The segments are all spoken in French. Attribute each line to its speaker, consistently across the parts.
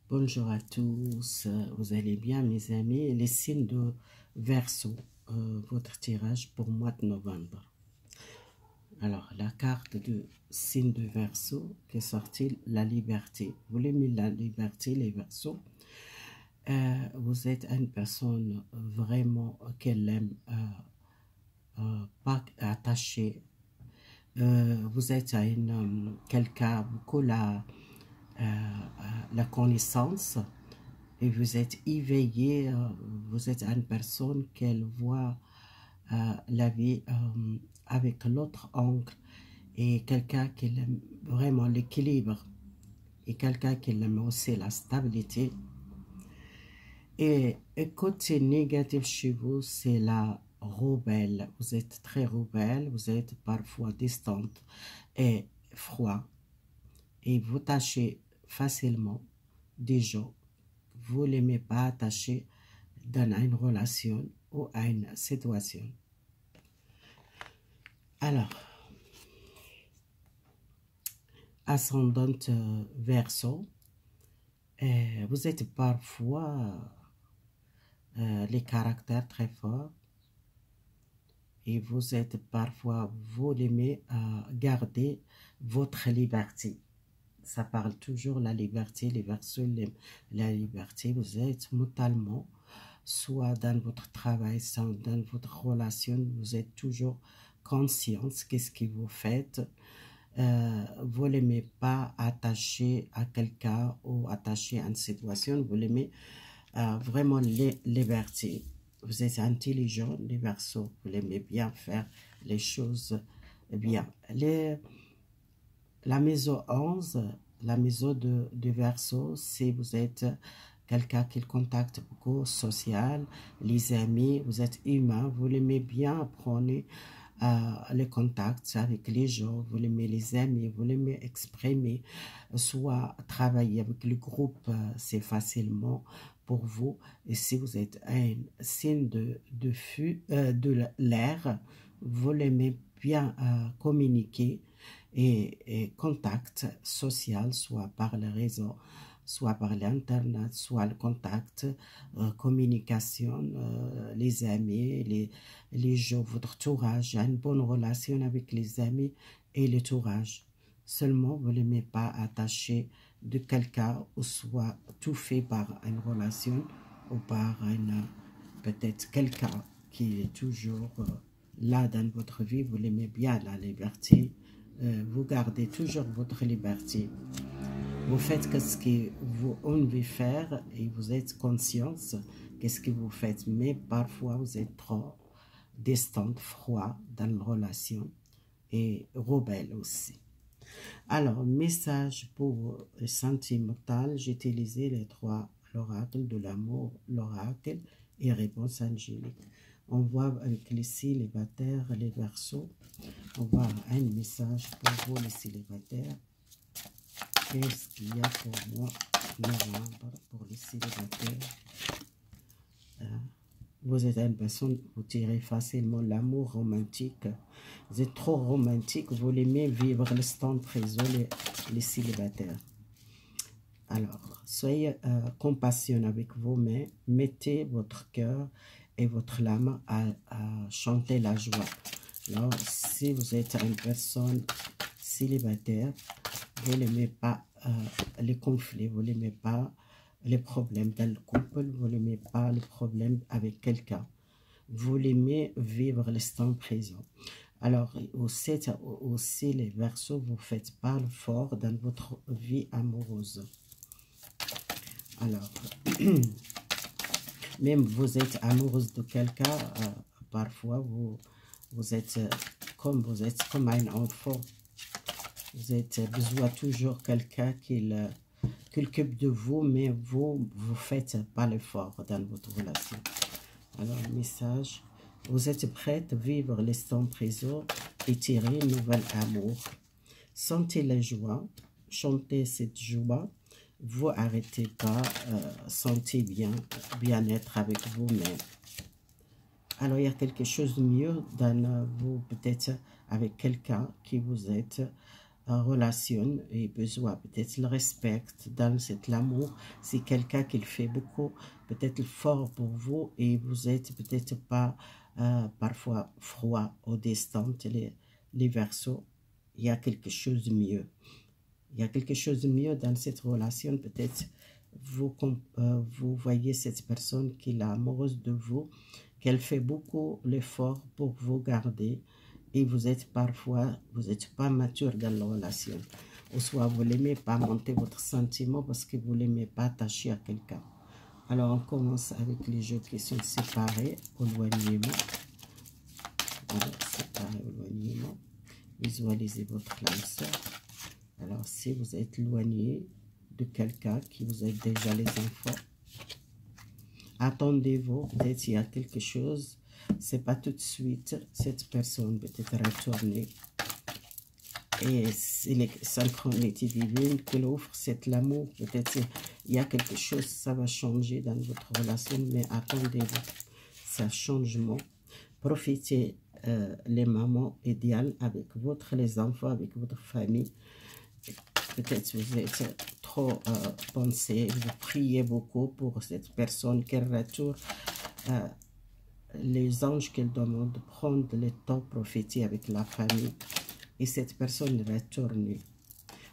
Speaker 1: Bonjour à tous, vous allez bien mes amis, les signes de Verseau, votre tirage pour mois de novembre. Alors la carte de signe de Verseau qui est sortie, la liberté. Vous l'aimez la liberté les Verseaux, vous êtes une personne vraiment qu'elle aime, pas attachée. Vous êtes à quelqu'un beaucoup la connaissance. Et vous êtes éveillé, vous êtes une personne qu'elle voit la vie avec l'autre angle et quelqu'un qui aime vraiment l'équilibre et quelqu'un qui aime aussi la stabilité. Et côté négatif chez vous, c'est la rebelle. Vous êtes très rebelle, vous êtes parfois distante et froid et vous tâchez facilement des gens. Vous ne l'aimez pas attaché dans une relation ou à une situation. Alors, ascendante Verseau, vous êtes parfois les caractères très forts et vous êtes parfois, vous l'aimez garder votre liberté. Ça parle toujours la liberté, les Verseaux, la liberté. Vous êtes mentalement, soit dans votre travail, soit dans votre relation, vous êtes toujours conscient qu'est-ce que vous faites. Vous l'aimez pas attaché à quelqu'un ou attaché à une situation, vous l'aimez vraiment les liberté. Vous êtes intelligent, les Verseaux, vous l'aimez bien faire les choses bien. La maison 11, la maison de Verseau, si vous êtes quelqu'un qui contacte beaucoup, social, les amis, vous êtes humain, vous l'aimez bien, prenez les contacts avec les gens, vous l'aimez les amis, vous l'aimez exprimer, soit travailler avec le groupe, c'est facilement pour vous. Et si vous êtes un signe de l'air, vous l'aimez bien communiquer et contact social, soit par le réseau, soit par l'internet, soit le contact, communication, les amis, les gens, votre entourage, une bonne relation avec les amis et l'entourage. Seulement, vous ne l'aimez pas attaché de quelqu'un ou soit tout fait par une relation ou par peut-être quelqu'un qui est toujours là dans votre vie. Vous l'aimez bien, la liberté. Vous gardez toujours votre liberté. Vous faites ce que vous envie faire et vous êtes conscient qu'est-ce que vous faites. Mais parfois, vous êtes trop distant, froid dans la relation et rebelle aussi. Alors, message pour le sentimental, j'ai utilisé les trois l'oracle de l'amour, l'oracle et réponse angélique. On voit avec les célibataires, les Verseaux, on voit un message pour vous les célibataires. Qu'est-ce qu'il y a pour moi novembre pour les célibataires? Vous êtes une personne, vous tirez facilement l'amour romantique. Vous êtes trop romantique, vous l'aimez vivre l'instant présent, les célibataires. Alors, soyez compassionné avec vous-même, mettez votre cœur et votre âme à chanter la joie. Alors, si vous êtes une personne célibataire, vous n'aimez pas les conflits, vous n'aimez pas les problèmes dans le couple, vous n'aimez pas les problèmes avec quelqu'un. Vous l'aimez vivre l'instant présent. Alors, aussi les Verseaux, vous ne faites pas le fort dans votre vie amoureuse. Alors, même vous êtes amoureuse de quelqu'un, parfois vous êtes comme un enfant. Vous êtes besoin toujours quelqu'un qui s'occupe de vous, mais vous ne faites pas l'effort dans votre relation. Alors, message, vous êtes prête à vivre l'instant présent et tirer un nouvel amour. Sentez la joie, chantez cette joie. Vous arrêtez pas, sentez bien-être avec vous-même. Alors, il y a quelque chose de mieux dans vous, peut-être avec quelqu'un qui vous êtes relation et besoin, peut-être le respecte dans cet amour. C'est quelqu'un qui fait beaucoup, peut-être fort pour vous et vous êtes peut-être pas parfois froid au destin, les Verseaux. Il y a quelque chose de mieux. Il y a quelque chose de mieux dans cette relation. Peut-être vous voyez cette personne qui est amoureuse de vous, qu'elle fait beaucoup l'effort pour vous garder et vous êtes parfois, vous n'êtes pas mature dans la relation. Ou soit vous n'aimez pas monter votre sentiment parce que vous n'aimez pas attacher à quelqu'un. Alors on commence avec les jeux qui sont séparés, éloignement. Alors, séparé, éloignement. Visualisez votre âme sœur. Alors, si vous êtes éloigné de quelqu'un qui vous aide déjà les enfants, attendez-vous, peut-être il y a quelque chose, c'est pas tout de suite, cette personne peut-être retourner. Et c'est les synchronicités divines qui l'offrent, c'est l'amour, peut-être il y a quelque chose, ça va changer dans votre relation, mais attendez-vous, c'est un changement. Profitez les mamans idéales avec les enfants, avec votre famille. Peut-être vous êtes trop pensé, vous priez beaucoup pour cette personne qu'elle retourne. Les anges qu'elle demande de prendre le temps, profiter avec la famille. Et cette personne retourne.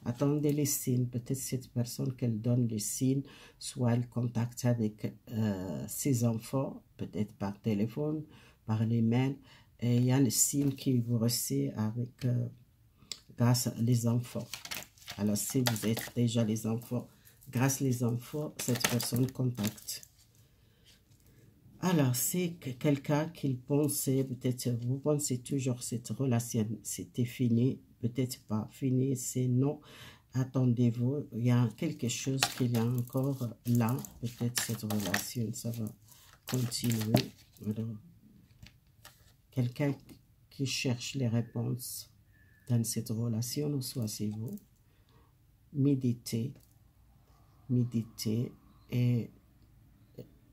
Speaker 1: Attendez les signes. Peut-être cette personne qu'elle donne les signes, soit elle contacte avec ses enfants, peut-être par téléphone, par les mails. Et il y a le signe qui vous reçoit avec grâce les enfants. Alors, si vous êtes déjà les enfants, grâce les enfants, cette personne contacte. Alors, c'est quelqu'un qui pensait, peut-être vous pensez toujours cette relation, c'était fini, peut-être pas fini, c'est non. Attendez-vous, il y a quelque chose qu'il y a encore là, peut-être cette relation, ça va continuer. Alors, quelqu'un qui cherche les réponses dans cette relation, soit c'est vous. Méditez et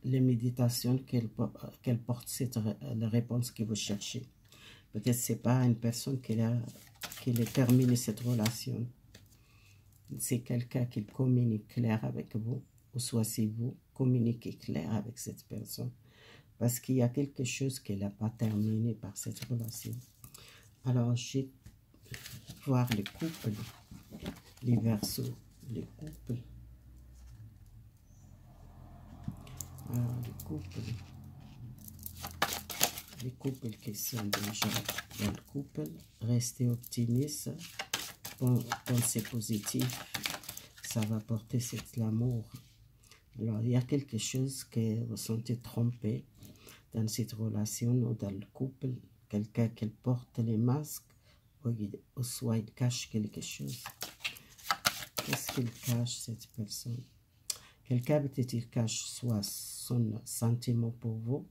Speaker 1: les méditations qu'elle porte, c'est la réponse que vous cherchez. Peut-être c'est pas une personne qui a terminé cette relation. C'est quelqu'un qui communique clair avec vous, ou soit c'est vous, communiquez clair avec cette personne. Parce qu'il y a quelque chose qu'elle n'a pas terminé par cette relation. Alors, je vais voir les couples, les Verseaux, les couples. Alors, les couples qui sont déjà dans le couple, restez optimiste, pensez positif, ça va porter cet amour. Alors, il y a quelque chose que vous sentez trompé dans cette relation ou dans le couple, quelqu'un qui porte les masques, ou soit il cache quelque chose. Qu'est-ce qu'il cache, cette personne? Quelqu'un peut-être cache soit son sentiment pour vous.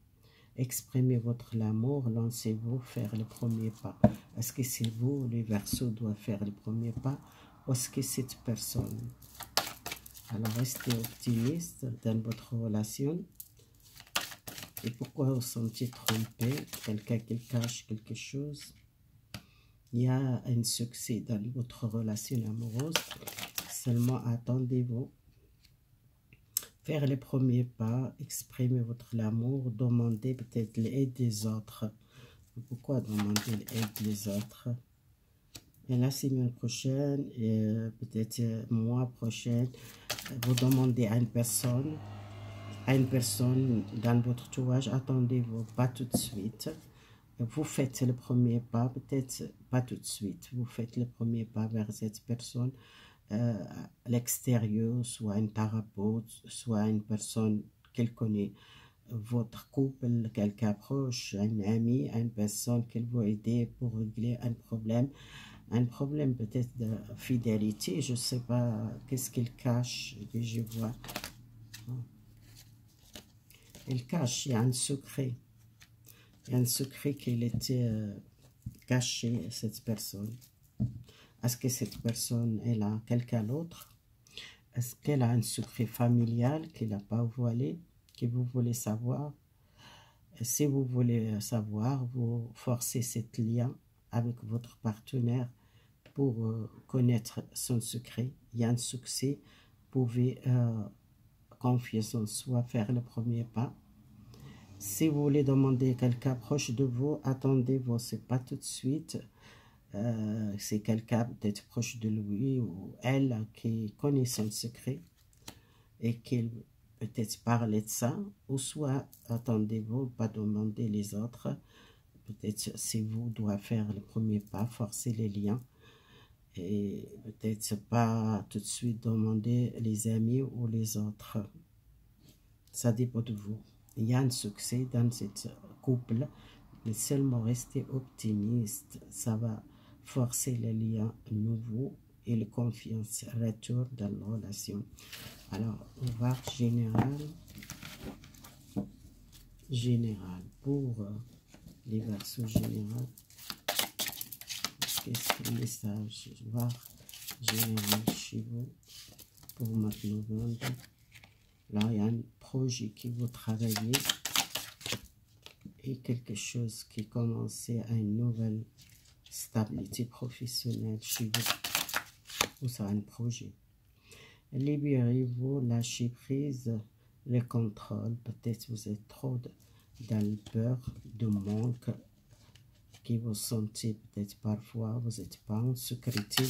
Speaker 1: Exprimez votre amour, lancez-vous faire le premier pas. Est-ce que c'est vous, les Verseaux, doivent faire le premier pas, ou est-ce que cette personne? Alors, restez optimiste dans votre relation. Et pourquoi vous sentez trompé? Quelqu'un qui cache quelque chose. Il y a un succès dans votre relation amoureuse. Seulement, attendez-vous. Faire les premiers pas, exprimer votre amour, demander peut-être l'aide des autres. Pourquoi demander l'aide des autres? Et la semaine prochaine, peut-être mois prochain, vous demandez à une personne dans votre entourage, attendez-vous, pas tout de suite. Vous faites le premier pas, peut-être pas tout de suite. Vous faites le premier pas vers cette personne. À l'extérieur, soit un thérapeute, soit une personne qu'elle connaît, votre couple, quelqu'un proche, un ami, une personne qu'elle veut aider pour régler un problème peut-être de fidélité, je ne sais pas qu'est-ce qu'il cache, que je vois. Il cache, il y a un secret. Il y a un secret qu'il était caché à cette personne. Est-ce que cette personne, elle a quelqu'un d'autre? Est-ce qu'elle a un secret familial qu'elle n'a pas voilé, que vous voulez savoir? Si vous voulez savoir, vous forcez ce lien avec votre partenaire pour connaître son secret. Il y a un succès. Vous pouvez confiance en soi, faire le premier pas. Si vous voulez demander quelqu'un proche de vous, attendez-vous, c'est pas tout de suite. C'est quelqu'un peut-être proche de lui ou elle qui connaît son secret et qui peut-être parler de ça, ou soit attendez-vous, pas demander les autres. Peut-être c'est vous doit faire le premier pas, forcer les liens. Et peut-être pas tout de suite demander les amis ou les autres. Ça dépend de vous. Il y a un succès dans ce couple, mais seulement rester optimiste. Ça va forcer les liens nouveaux et la confiance retour dans la relation. Alors, on va général pour les versos généraux. Qu'est-ce que le message va général chez vous pour maintenant vendre? Là, il y a un projet qui vous travaillez et quelque chose qui commence à une nouvelle stabilité professionnelle chez vous. Ou ça, un projet. Libérez-vous, lâchez prise, le contrôle. Peut-être vous êtes trop dans le peur de manque que vous sentez. Peut-être parfois vous n'êtes pas en sécurité,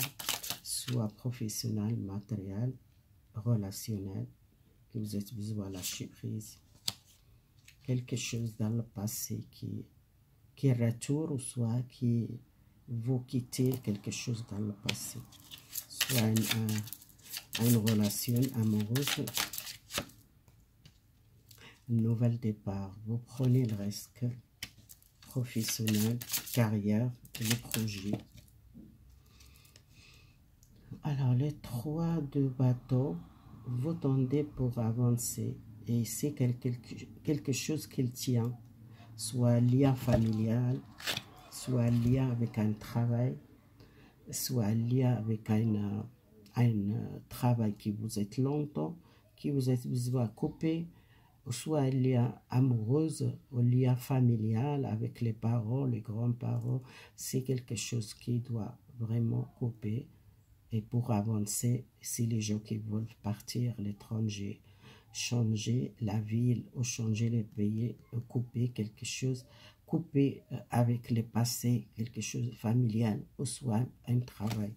Speaker 1: soit professionnel, matériel, relationnel. Vous êtes besoin de lâcher prise. Quelque chose dans le passé qui retourne, ou soit qui vous quittez quelque chose dans le passé. Soit une relation amoureuse, un nouvel départ. Vous prenez le risque professionnel, carrière, le projet. Alors, les 3 de bateau, vous tendez pour avancer et c'est quelque chose qui tient, soit lien familial, soit lien avec un travail, soit lien avec un travail qui vous est longtemps, qui vous êtes besoin de couper, soit un lien amoureuse ou lien familial avec les parents, les grands-parents. C'est quelque chose qui doit vraiment couper. Et pour avancer, si les gens qui veulent partir à l'étranger, changer la ville ou changer les pays, couper quelque chose, couper avec le passé, quelque chose de familial, ou soit un travail.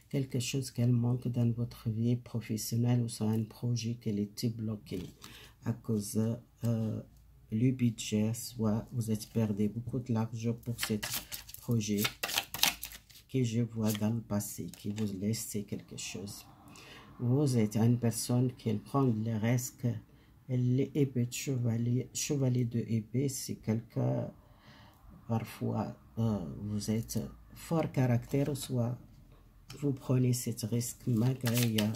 Speaker 1: Quelque chose qu'elle manque dans votre vie professionnelle, ou soit un projet qui était bloqué à cause le budget, soit vous êtes perdu beaucoup de l'argent pour ce projet que je vois dans le passé, qui vous laisse quelque chose. Vous êtes une personne qui prend le risque, l'épée de chevalier de épée, c'est quelqu'un, parfois vous êtes fort caractère, soit vous prenez ce risque malgré il y a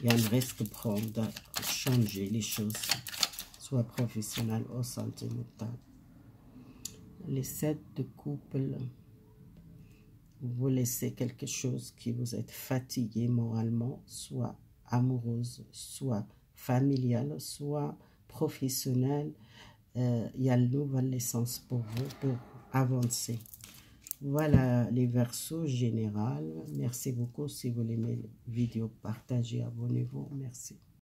Speaker 1: un risque de prendre, changer les choses, soit professionnel ou sentimental. Les 7 de couple, vous laissez quelque chose qui vous êtes fatigué moralement, soit amoureuse, soit familiale, soit professionnelle. Il y a une nouvelle essence pour vous, pour avancer. Voilà les versos généraux. Merci beaucoup. Si vous aimez la vidéo, partagez, abonnez-vous. Merci.